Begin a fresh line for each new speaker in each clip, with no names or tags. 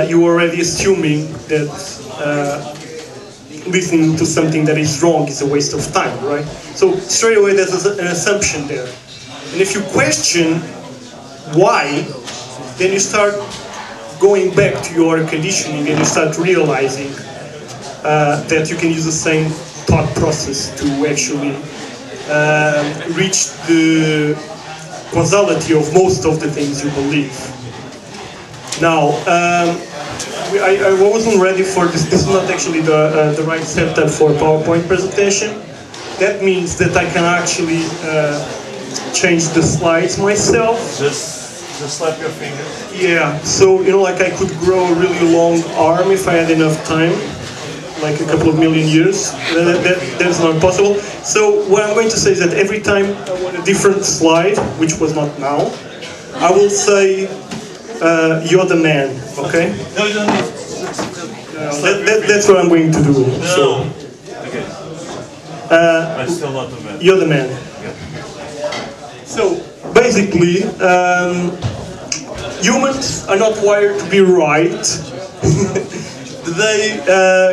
you're already assuming that listening to something that is wrong is a waste of time, right? So straight away there's an assumption there. And if you question why, then you start going back to your conditioning and you start realizing that you can use the same thought process to actually reach the causality of most of the things you believe. Now, I wasn't ready for this. This is not actually the right setup for a PowerPoint presentation. That means that I can actually change the slides myself.
Just slap your finger.
Yeah, so, you know, like I could grow a really long arm if I had enough time, like a couple of million years. That's not possible. So what I'm going to say is that every time I want a different slide, which was not now, I will say, you're the man, okay?
No, you don't need
that's what I'm going to do.
No.
So,
Okay. I'm still not the man.
You're the man.
Yeah.
So, basically, humans are not wired to be right.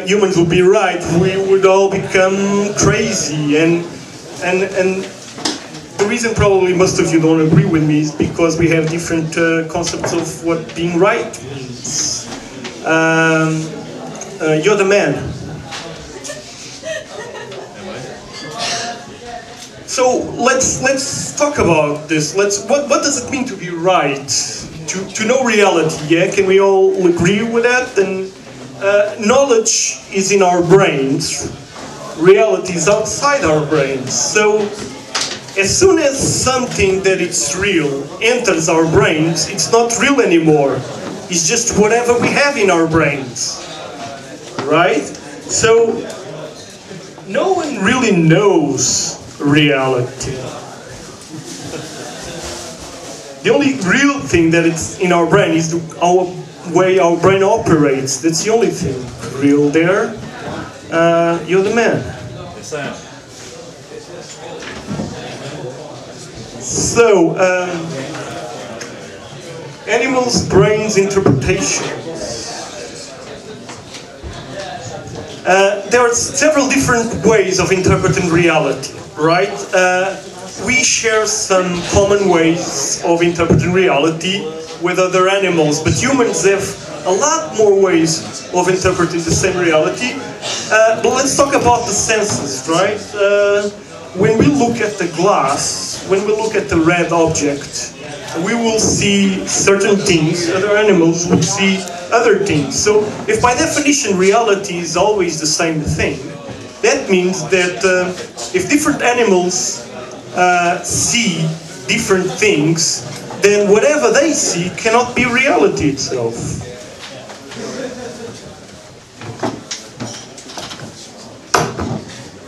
Humans would be right, we would all become crazy. And the reason probably most of you don't agree with me is because we have different concepts of what being right means. You're the man. So let's talk about this. What does it mean to be right? To know reality, yeah? Can we all agree with that? And knowledge is in our brains. Reality is outside our brains. So as soon as something that is real enters our brains, it's not real anymore. It's just whatever we have in our brains. Right? So no one really knows reality. The only real thing that is in our brain is our way our brain operates. That's the only thing real there. You're the man.
Yes, I am.
So, animals' brains interpretation. There are several different ways of interpreting reality, right? We share some common ways of interpreting reality with other animals, but humans have a lot more ways of interpreting the same reality. But let's talk about the senses, right? When we look at the glass, when we look at the red object, we will see certain things, other animals would see other things. So if by definition reality is always the same thing, that means that if different animals see different things, then whatever they see cannot be reality itself.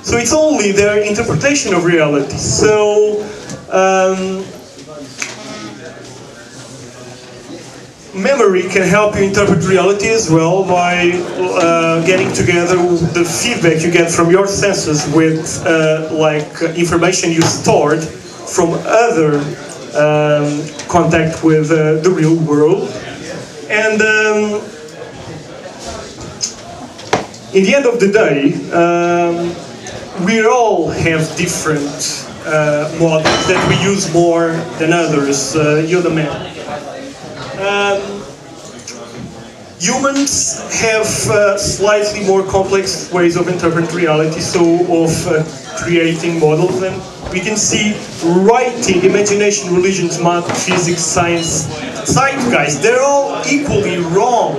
So it's only their interpretation of reality. So memory can help you interpret reality as well by getting together the feedback you get from your senses with like information you stored from other contact with the real world. And in the end of the day, we all have different models that we use more than others. You're the man. Humans have slightly more complex ways of interpreting reality, so of creating models, and we can see writing, imagination, religions, math, physics, science, zeitgeist, they're all equally wrong,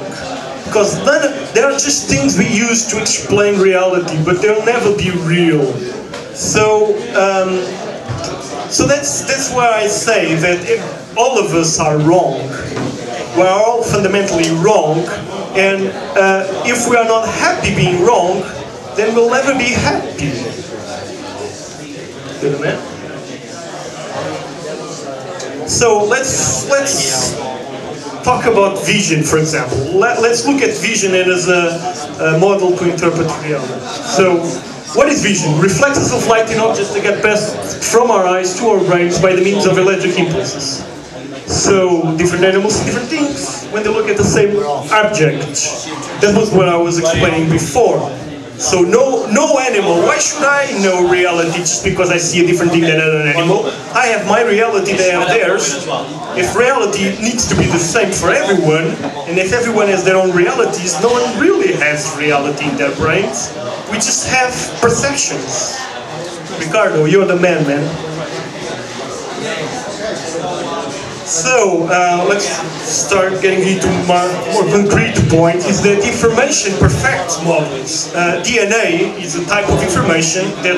because they are just things we use to explain reality, but they'll never be real. So that's why I say that if all of us are wrong. We are all fundamentally wrong, and if we are not happy being wrong, then we'll never be happy. Good, man? So let's talk about vision, for example. Let's look at vision as a model to interpret reality. So, what is vision? Reflexes of light in objects that get passed from our eyes to our brains by the means of electric impulses. So different animals see different things when they look at the same object. That was what I was explaining before. So no animal, why should I know reality just because I see a different thing than another animal? I have my reality, they have theirs. If reality needs to be the same for everyone, and if everyone has their own realities, no one really has reality in their brains. We just have perceptions. Ricardo, you're the man. So, let's start getting into more concrete point, is that information perfects models. DNA is a type of information that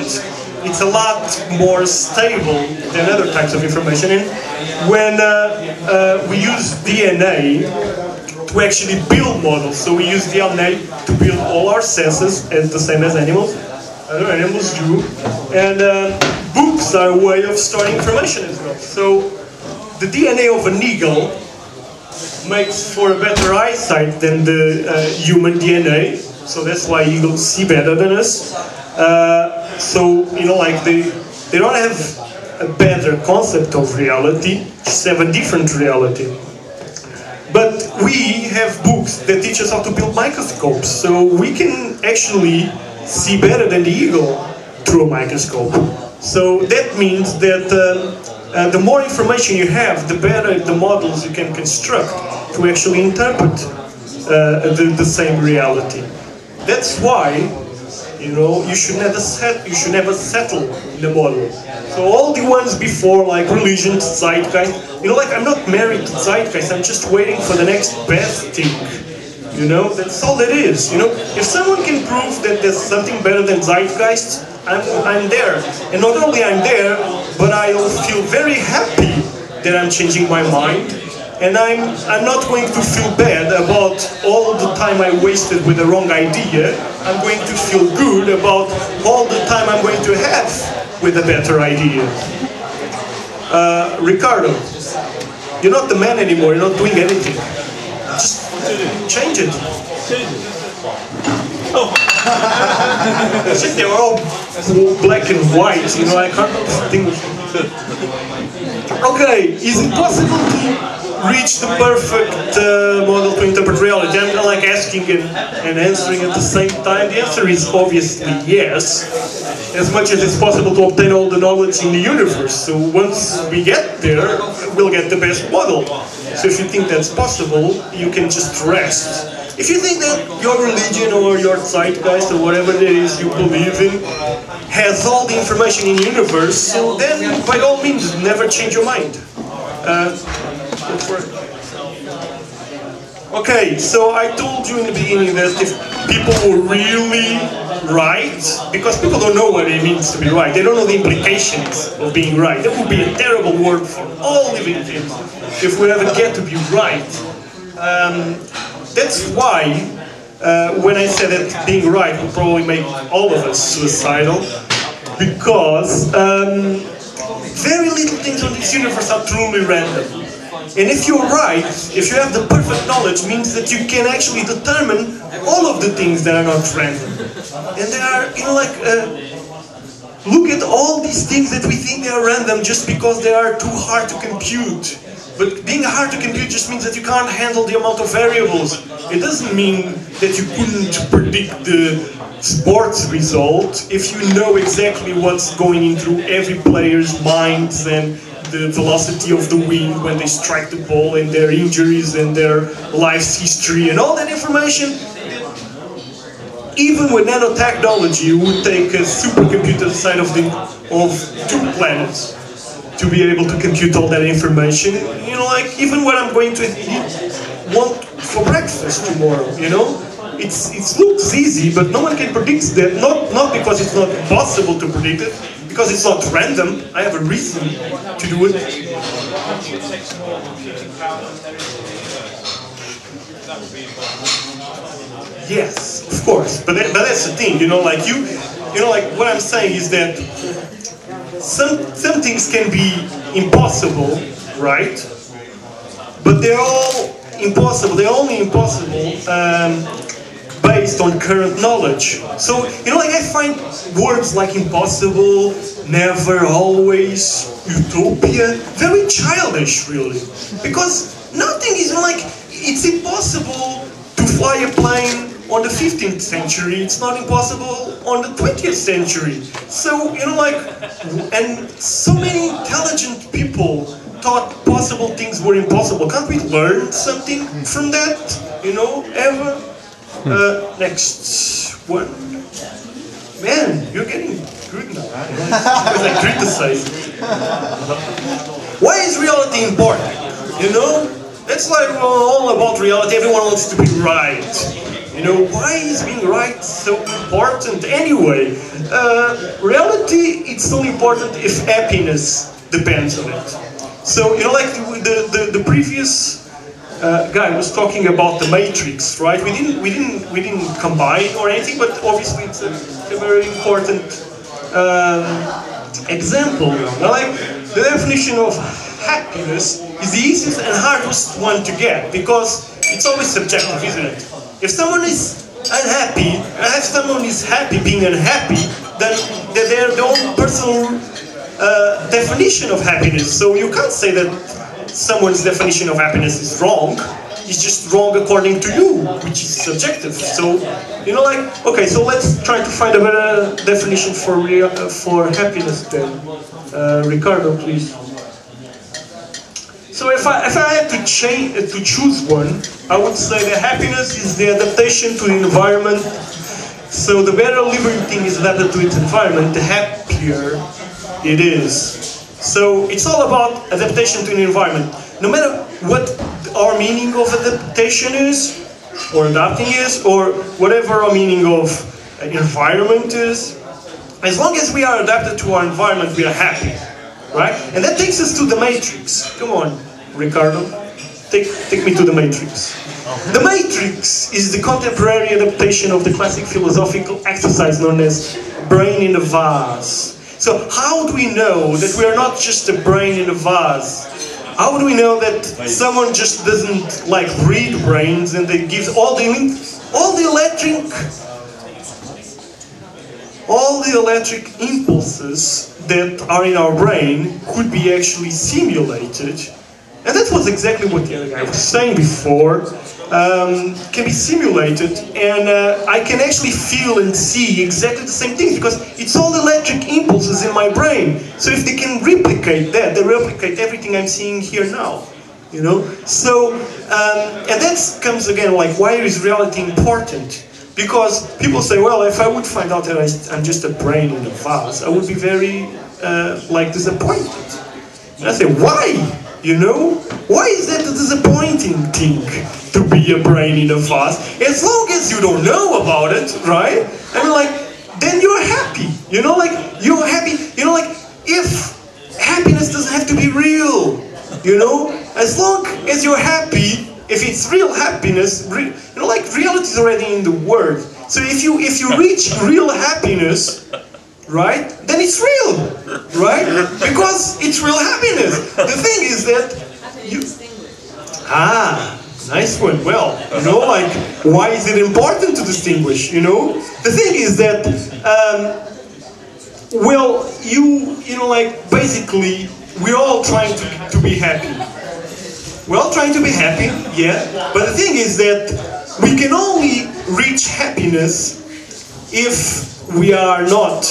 it's a lot more stable than other types of information. And when we use DNA to actually build models, so we use DNA to build all our senses, as the same as animals, other animals do, and books are a way of storing information as well. So, the DNA of an eagle makes for a better eyesight than the human DNA, so that's why eagles see better than us. So, you know, like they don't have a better concept of reality, just have a different reality. But we have books that teach us how to build microscopes, so we can actually see better than the eagle through a microscope. So that means that the more information you have, the better the models you can construct to actually interpret the same reality. That's why, you know, you should never settle in the model. So all the ones before, like religion, Zeitgeist, you know, like I'm not married to Zeitgeist, I'm just waiting for the next best thing. You know, that's all it is. You know, if someone can prove that there's something better than Zeitgeist, I'm there. And not only I'm there, but I'll feel very happy that I'm changing my mind. And I'm not going to feel bad about all the time I wasted with the wrong idea. I'm going to feel good about all the time I'm going to have with a better idea. Ricardo, you're not the man anymore, you're not doing anything. Just change it. Oh. They're all black and white, you know, I can't distinguish. Okay, is it possible to reach the perfect model to interpret reality? I'm like asking and answering at the same time. The answer is obviously yes, as much as it's possible to obtain all the knowledge in the universe. So once we get there, we'll get the best model. So if you think that's possible, you can just rest. If you think that your religion or your Zeitgeist or whatever it is you believe in has all the information in the universe, so then by all means never change your mind. Okay, so I told you in the beginning that if people were really right, because people don't know what it means to be right, they don't know the implications of being right. That would be a terrible word for all living things if we ever get to be right. That's why when I said that being right would probably make all of us suicidal, because very little things on this universe are truly random. And if you're right, if you have the perfect knowledge, means that you can actually determine all of the things that are not random. And there are, you know, like, look at all these things that we think they are random just because they are too hard to compute. But being hard to compute just means that you can't handle the amount of variables. It doesn't mean that you couldn't predict the sports result if you know exactly what's going in through every player's minds and the velocity of the wind when they strike the ball and their injuries and their life's history and all that information. Even with nanotechnology, it would take a supercomputer the size of 2 planets to be able to compute all that information. You know, like even what I'm going to want for breakfast tomorrow, you know? It looks easy, but no one can predict that. Not because it's not possible to predict it, because it's not random. I have a reason to do it. Yes, of course. But that's the thing, you know, like like what I'm saying is that some things can be impossible, right? But they're all impossible. They're only impossible based on current knowledge. So, you know, like I find words like impossible, never, always, utopia, very childish, really. Because nothing is like, it's impossible to fly a plane on the 15th century, it's not impossible on the 20th century. So, you know, like, and so many intelligent people thought possible things were impossible. Can't we learn something from that, you know, ever? Next one. Man, you're getting good now. Because I criticize. Why is reality important? You know? That's like all about reality. Everyone wants to be right. You know, why is being right so important anyway? Reality, it's so important if happiness depends on it. So, you know, like the previous guy was talking about the matrix, right? We didn't combine or anything, but obviously it's a very important example. Like the definition of happiness is the easiest and hardest one to get because it's always subjective, isn't it? If someone is unhappy, and if someone is happy being unhappy, then they're their own personal definition of happiness. So you can't say that someone's definition of happiness is wrong. It's just wrong according to you, which is subjective. So, you know, like, okay, so let's try to find a better definition for happiness then. Ricardo, please. So if I had to choose one, I would say that happiness is the adaptation to the environment. So the better a living thing is adapted to its environment, the happier it is. So it's all about adaptation to the environment. No matter what our meaning of adaptation is, or adapting is, or whatever our meaning of environment is, as long as we are adapted to our environment, we are happy. Right? And that takes us to the Matrix. Come on, Ricardo. Take me to the Matrix. The Matrix is the contemporary adaptation of the classic philosophical exercise known as brain in a vase. So how do we know that we are not just a brain in a vase? How do we know that someone just doesn't like read brains and they give all the electric impulses that are in our brain could be actually simulated, and that was exactly what the other guy was saying before, can be simulated, and I can actually feel and see exactly the same things because it's all electric impulses in my brain. So if they can replicate that, they replicate everything I'm seeing here now, you know? So, and that comes again, like, why is reality important? Because people say, well, if I would find out that I'm just a brain in a vase, I would be very, disappointed. And I say, why? You know? Why is that a disappointing thing, to be a brain in a vase? As long as you don't know about it, right? I mean, like, then you're happy. You know, like, you're happy. You know, like, if happiness doesn't have to be real, you know? As long as you're happy, if it's real happiness, you know, like reality is already in the word. So if you reach real happiness, right, then it's real, right? Because it's real happiness. The thing is that nice one. Well, you know, like, why is it important to distinguish? You know, the thing is that, you know, like, basically, we're all trying to be happy. We're all trying to be happy, yeah, but the thing is that we can only reach happiness if we are not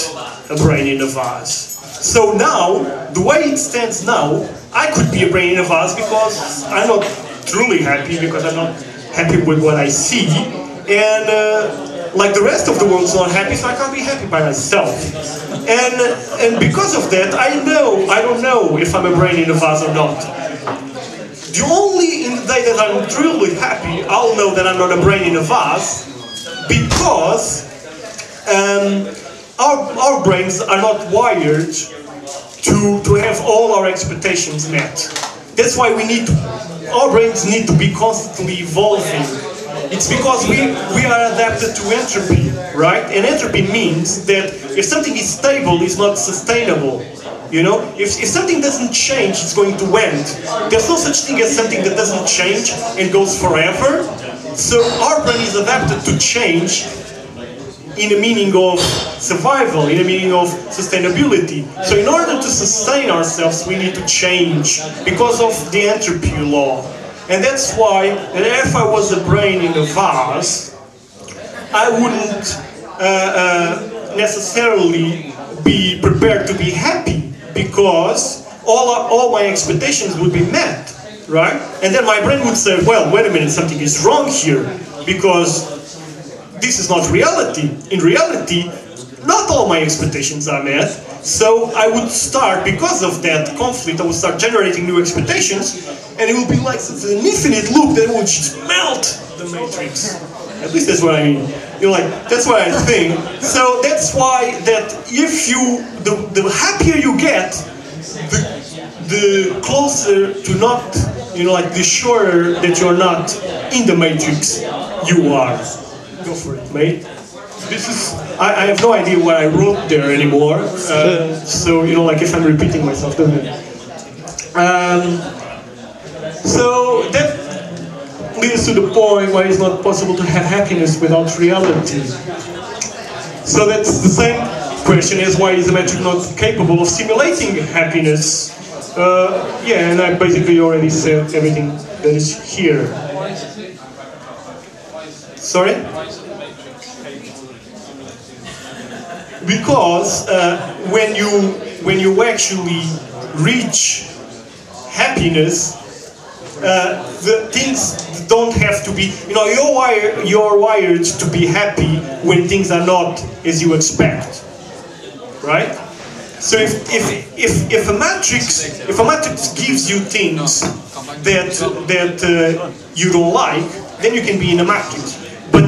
a brain in a vase. So now, the way it stands now, I could be a brain in a vase because I'm not truly happy, because I'm not happy with what I see, and like the rest of the world's not happy, so I can't be happy by myself. And because of that, I don't know if I'm a brain in a vase or not. The only in the day that I'm truly happy, I'll know that I'm not a brain in a vase, because our brains are not wired to have all our expectations met. That's why our brains need to be constantly evolving. It's because we are adapted to entropy, right? And entropy means that if something is stable, it's not sustainable. You know, if something doesn't change, it's going to end. There's no such thing as something that doesn't change and goes forever. So our brain is adapted to change in a meaning of survival, in a meaning of sustainability. So in order to sustain ourselves, we need to change because of the entropy law. And that's why, if I was a brain in a vase, I wouldn't necessarily be prepared to be happy, because all my expectations would be met, right? And then my brain would say, well, wait a minute, something is wrong here, because this is not reality. In reality, not all my expectations are met. So I would start, because of that conflict, I would start generating new expectations, and it would be like an infinite loop that would just melt the matrix. At least that's what I mean. You know, like, that's what I think. So that's why that if you, the happier you get, the closer to not, you know, like the surer that you're not in the matrix you are. Go for it, mate. This is, I have no idea what I wrote there anymore. So, you know, like if I'm repeating myself, doesn't it? So that leads to the point why it's not possible to have happiness without reality. So that's the same question as why is the metric not capable of simulating happiness? Yeah, and I basically already said everything that is here. Sorry? Because when you actually reach happiness, the things don't have to be, you know, you're wired to be happy when things are not as you expect, right? So if a matrix gives you things that you don't like, then you can be in a matrix. But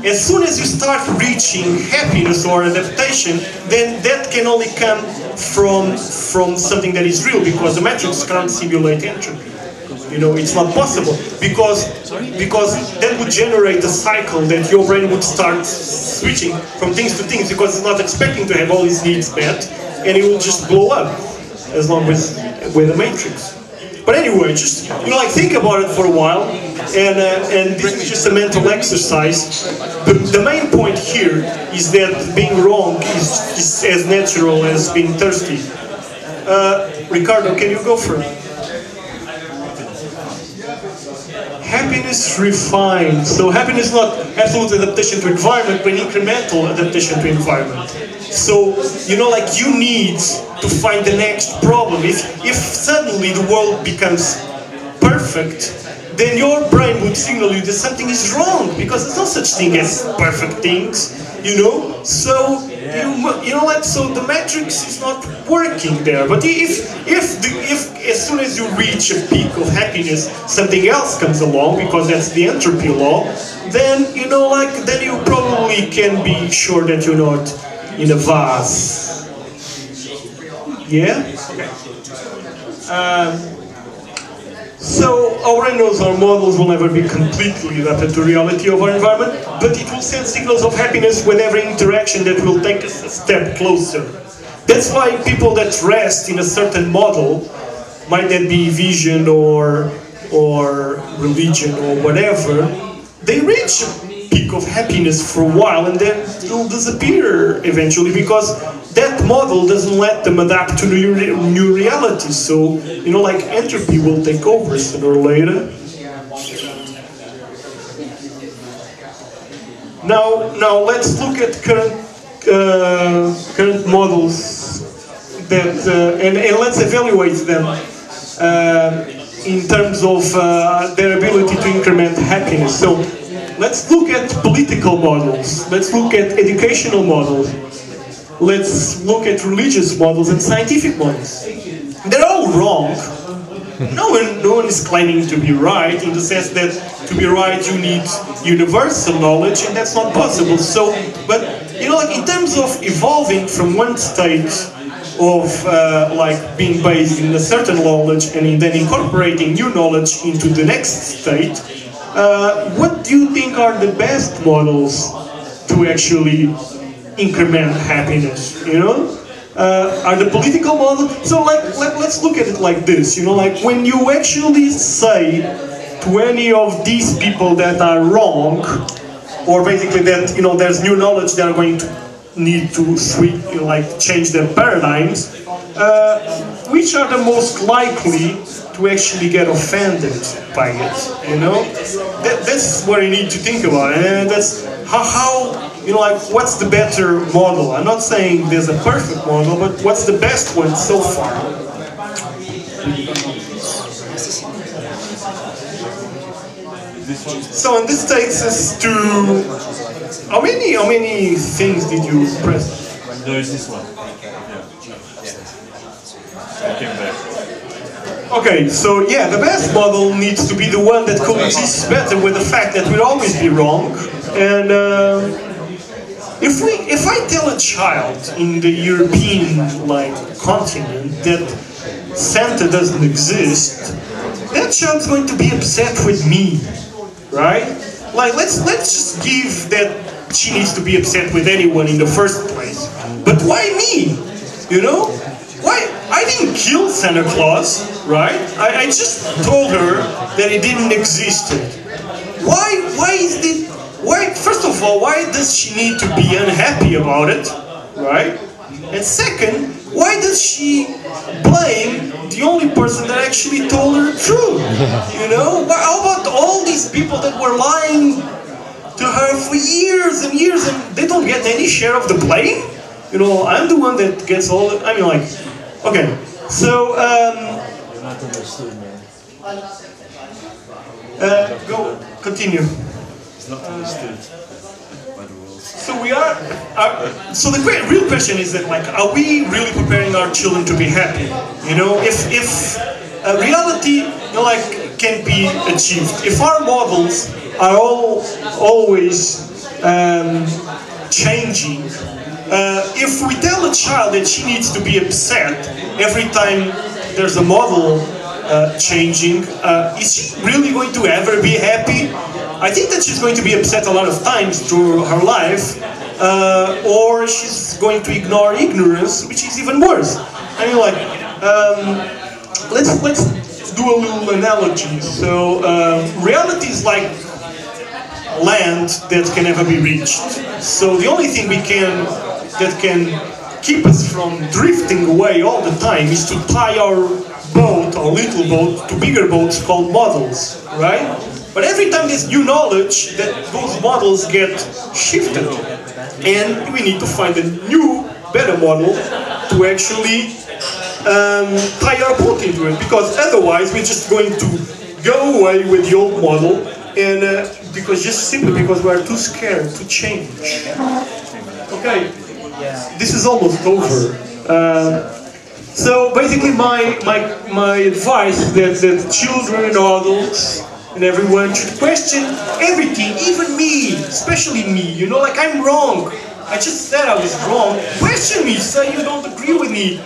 as soon as you start reaching happiness or adaptation, then that can only come from something that is real, because the matrix can't simulate entropy. You know, it's not possible, because that would generate a cycle that your brain would start switching from things to things, because it's not expecting to have all its needs met, and it will just blow up as long as with a matrix. But anyway, just, you know, like, think about it for a while, and this is just a mental exercise. The main point here is that being wrong is as natural as being thirsty. Ricardo, can you go first? Happiness refined. So happiness is not absolute adaptation to environment, but incremental adaptation to environment. So, you know, like, you need to find the next problem. If suddenly the world becomes perfect, then your brain would signal you that something is wrong, because there's no such thing as perfect things, you know? So, you know, like, so the matrix is not working there. But if as soon as you reach a peak of happiness, something else comes along, because that's the entropy law, then, you know, like, then you probably can be sure that you're not in a vase. Yeah? Okay. So our brain knows our models will never be completely adapted to reality of our environment, but it will send signals of happiness with every interaction that will take us a step closer. That's why people that rest in a certain model, might that be vision or religion or whatever, they reach a peak of happiness for a while, and then it'll disappear eventually, because that model doesn't let them adapt to new realities. So, you know, like, entropy will take over sooner or later. Now let's look at current models that and let's evaluate them in terms of their ability to increment happiness. So let's look at political models. Let's look at educational models. Let's look at religious models and scientific models. They're all wrong. No one is claiming to be right, in the sense that to be right you need universal knowledge, and that's not possible. So, but, you know, like, in terms of evolving from one state of like being based in a certain knowledge and then incorporating new knowledge into the next state, what do you think are the best models to actually increment happiness, you know? Are the political models? So, like, let's look at it like this, you know, like, when you actually say to any of these people that are wrong, or basically that, you know, there's new knowledge they are going to need to switch, you know, like change their paradigms, which are the most likely to actually get offended by it, you know? That's what you need to think about, and that's how, you know, like, what's the better model? I'm not saying there's a perfect model, but what's the best one so far? So, and this takes us to, how many things did you press?
There is this one. I came back.
Okay, so yeah, the best model needs to be the one that coexists better with the fact that we'll always be wrong. And if I tell a child in the European continent that Santa doesn't exist, that child's going to be upset with me, right? Like let's just give that she needs to be upset with anyone in the first place. But why me? You know? Why? I didn't kill Santa Claus, right? I just told her that it didn't exist. Why is it? Why? First of all, why does she need to be unhappy about it, right? And second, why does she blame the only person that actually told her the truth? You know? How about all these people that were lying to her for years and years and they don't get any share of the blame? You know, I'm the one that gets all the, I mean, like, okay, so,
You're not understood, man.
go, continue.
It's not understood by the world.
So we are so the real question is that, like, are we really preparing our children to be happy? You know, if reality, you know, like, can be achieved, if our models are always changing, if we tell a child that she needs to be upset every time there's a model changing, is she really going to ever be happy? I think that she's going to be upset a lot of times through her life, or she's going to ignore ignorance, which is even worse. I mean, like, let's do a little analogy. So, reality is like land that can never be reached. So the only thing that can keep us from drifting away all the time is to tie our boat, our little boat, to bigger boats called models, right? But every time there's new knowledge, that those models get shifted, and we need to find a new, better model to actually tie our boat into it, because otherwise we're just going to go away with the old model, and simply because we are too scared to change. Okay, this is almost over. So basically, my advice is that children and adults and everyone should question everything, even me, especially me. You know, like, I'm wrong. I just said I was wrong. Question me, say you don't agree with me.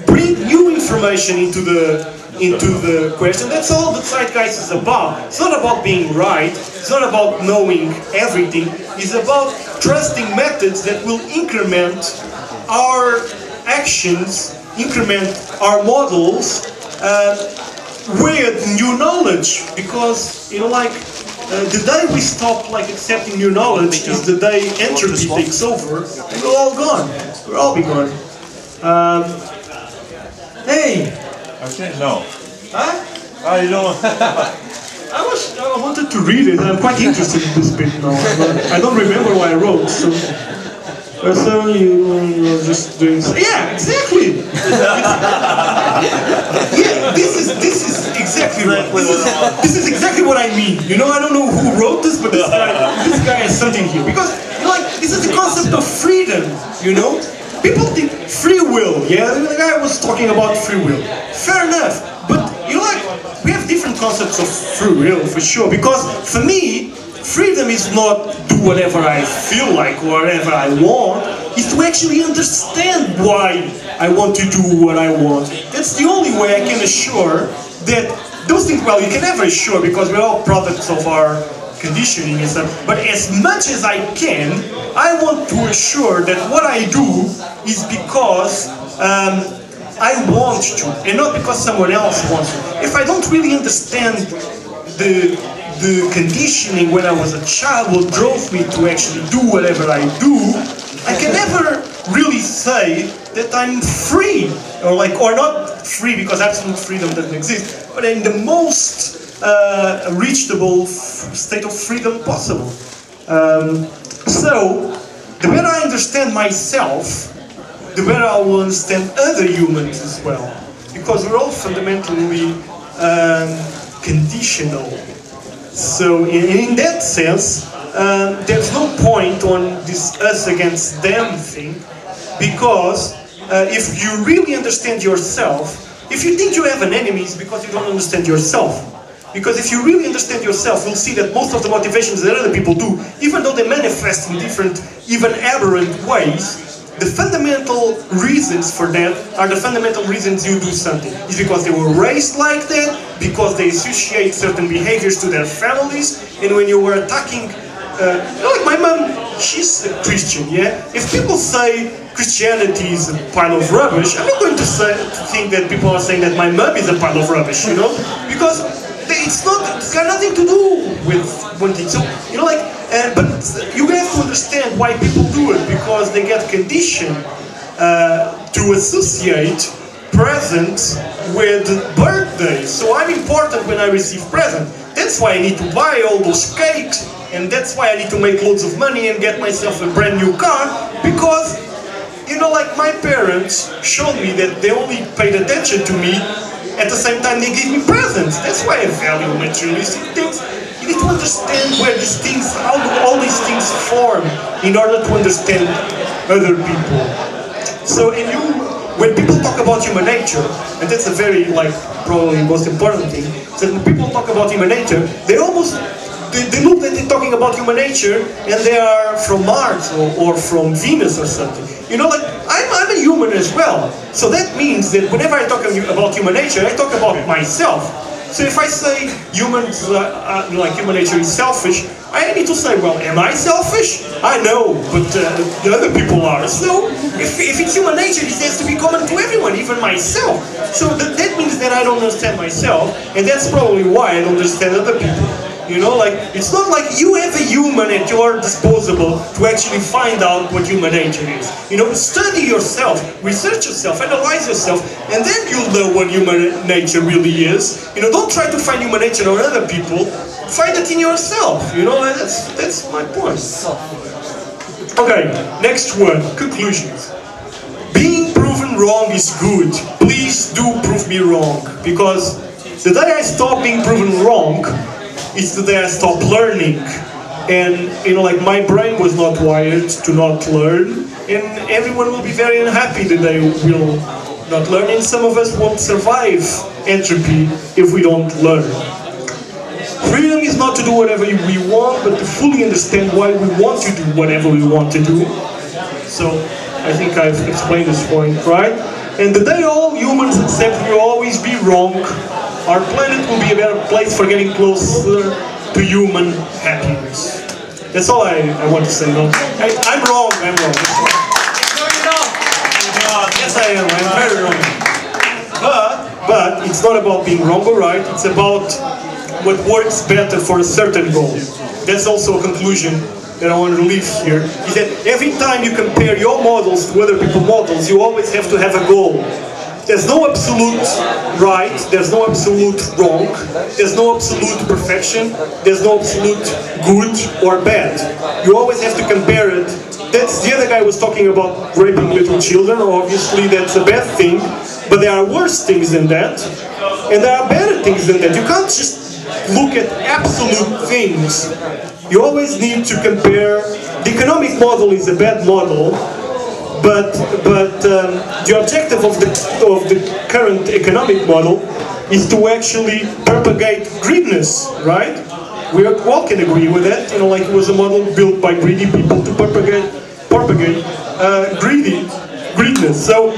Bring new information into the question. That's all the Zeitgeist is about. It's not about being right. It's not about knowing everything. It's about trusting methods that will increment our actions, increment our models with new knowledge. Because, you know, like, the day we stop, like, accepting new knowledge is the day entropy takes over, and we're all gone. We'll all be gone. Hey.
Okay, no.
Huh?
I don't.
I wanted to read it. I'm quite interested in this bit now. I don't remember what I wrote. So you were just doing. Yeah, exactly. Yeah, this is exactly right. This is exactly what I mean. You know, I don't know who wrote this, but this guy has something here, because, you know, like, this is the concept of freedom. You know, people think free will. Yeah, the guy was talking about free will. Fair enough. But, you know, like, we have different concepts of free will, for sure, because for me, freedom is not do whatever I feel like or whatever I want. It's to actually understand why I want to do what I want. That's the only way I can assure that those things, well, you can never assure because we're all products of our conditioning and stuff, but as much as I can, I want to assure that what I do is because I want to, and not because someone else wants to. If I don't really understand the conditioning when I was a child what drove me to actually do whatever I do, I can never really say that I'm free, or not free because absolute freedom doesn't exist, but in the most reachable state of freedom possible. So, the better I understand myself, the better I will understand other humans as well, because we're all fundamentally conditional. So in that sense, there's no point on this us against them thing, because if you really understand yourself, if you think you have an enemy, it's because you don't understand yourself. Because if you really understand yourself, you'll see that most of the motivations that other people do, even though they manifest in different, even aberrant ways, the fundamental reasons for that are the fundamental reasons you do something. It's because they were raised like that, because they associate certain behaviors to their families, and when you were attacking, like my mom, she's a Christian, yeah? If people say Christianity is a pile of rubbish, I'm not going to think that people are saying that my mom is a pile of rubbish, you know? Because it's got nothing to do with one thing. So, but you have to understand why people do it, because they get conditioned to associate presents with birthdays. So I'm important when I receive presents. That's why I need to buy all those cakes, and that's why I need to make loads of money and get myself a brand new car, because, my parents showed me that they only paid attention to me at the same time they give me presents. That's why I value materialistic things. You need to understand where these things, how all these things form in order to understand other people. So when people talk about human nature, and that's a very, probably most important thing, is that when people talk about human nature, they look that they're talking about human nature and they are from Mars or from Venus or something. I'm a human as well. So that means that whenever I talk about human nature, I talk about myself. So if I say human nature is selfish, I need to say, well, am I selfish? I know, but the other people are. So if it's human nature, it has to be common to everyone, even myself. So that means that I don't understand myself, and that's probably why I don't understand other people. It's not like you have a human at your disposal to actually find out what human nature is. Study yourself, research yourself, analyze yourself, and then you'll know what human nature really is. Don't try to find human nature on other people, find it in yourself. That's my point. Okay, next one, conclusions. Being proven wrong is good. Please do prove me wrong, because the day I stop being proven wrong, it's the day I stopped learning. And, my brain was not wired to not learn, and everyone will be very unhappy that they will not learn, and some of us won't survive entropy if we don't learn. Freedom is not to do whatever we want, but to fully understand why we want to do whatever we want to do. So, I think I've explained this point, right? And the day all humans accept we will always be wrong, our planet will be a better place for getting closer to human happiness. That's all I want to say. No? I'm wrong. Yes, I am. I'm very wrong. But it's not about being wrong or right. It's about what works better for a certain goal. That's also a conclusion that I want to leave here. Is that every time you compare your models to other people's models, you always have to have a goal. There's no absolute right, there's no absolute wrong, there's no absolute perfection, there's no absolute good or bad. You always have to compare it. That's the other guy was talking about raping little children. Obviously that's a bad thing, but there are worse things than that, and there are better things than that. You can't just look at absolute things. You always need to compare. The economic model is a bad model, but the objective of the current economic model is to actually propagate greediness, right? We all can agree with that. It was a model built by greedy people to propagate greediness. So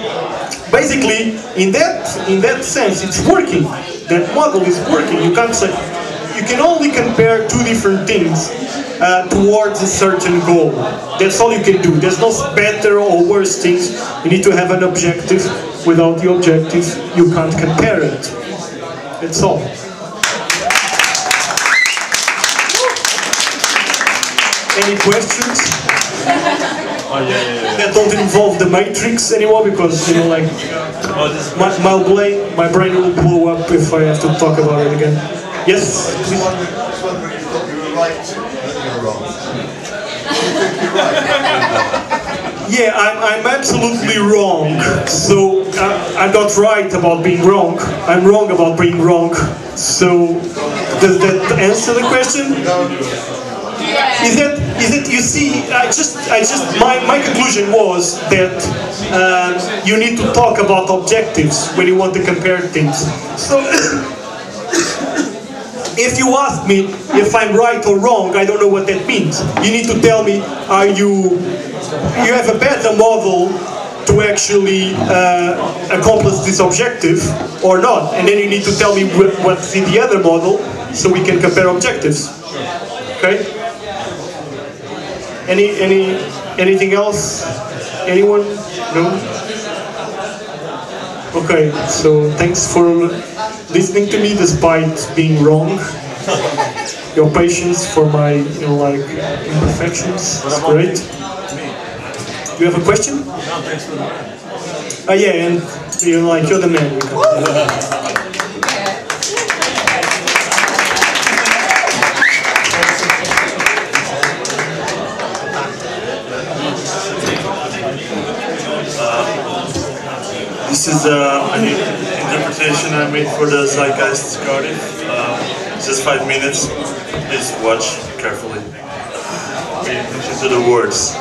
basically, in that sense, it's working. That model is working. You can't say. You can only compare two different things towards a certain goal. That's all you can do. There's no better or worse things. You need to have an objective. Without the objective, you can't compare it. That's all. Any questions?
Oh, yeah.
That don't involve the Matrix anymore, because, you know, like, my brain will blow up if I have to talk about it again. Yes? Please. Yeah, I'm absolutely wrong. So I'm not right about being wrong. I'm wrong about being wrong. So does that answer the question? Is it? You see, my conclusion was that you need to talk about objectives when you want to compare things. So. If you ask me if I'm right or wrong, I don't know what that means. You need to tell me, you have a better model to actually accomplish this objective or not, and then you need to tell me what's in the other model so we can compare objectives. Okay? Anything else? Anyone? No? Okay, so thanks for listening to me despite being wrong. Your patience for my, imperfections is great. Do you have a question?
No, thanks for the man.
Yeah, and you're the man.
This is an interpretation I made for the Zeitgeist Cardiff. Just 5 minutes. Please watch carefully. Pay attention to the words.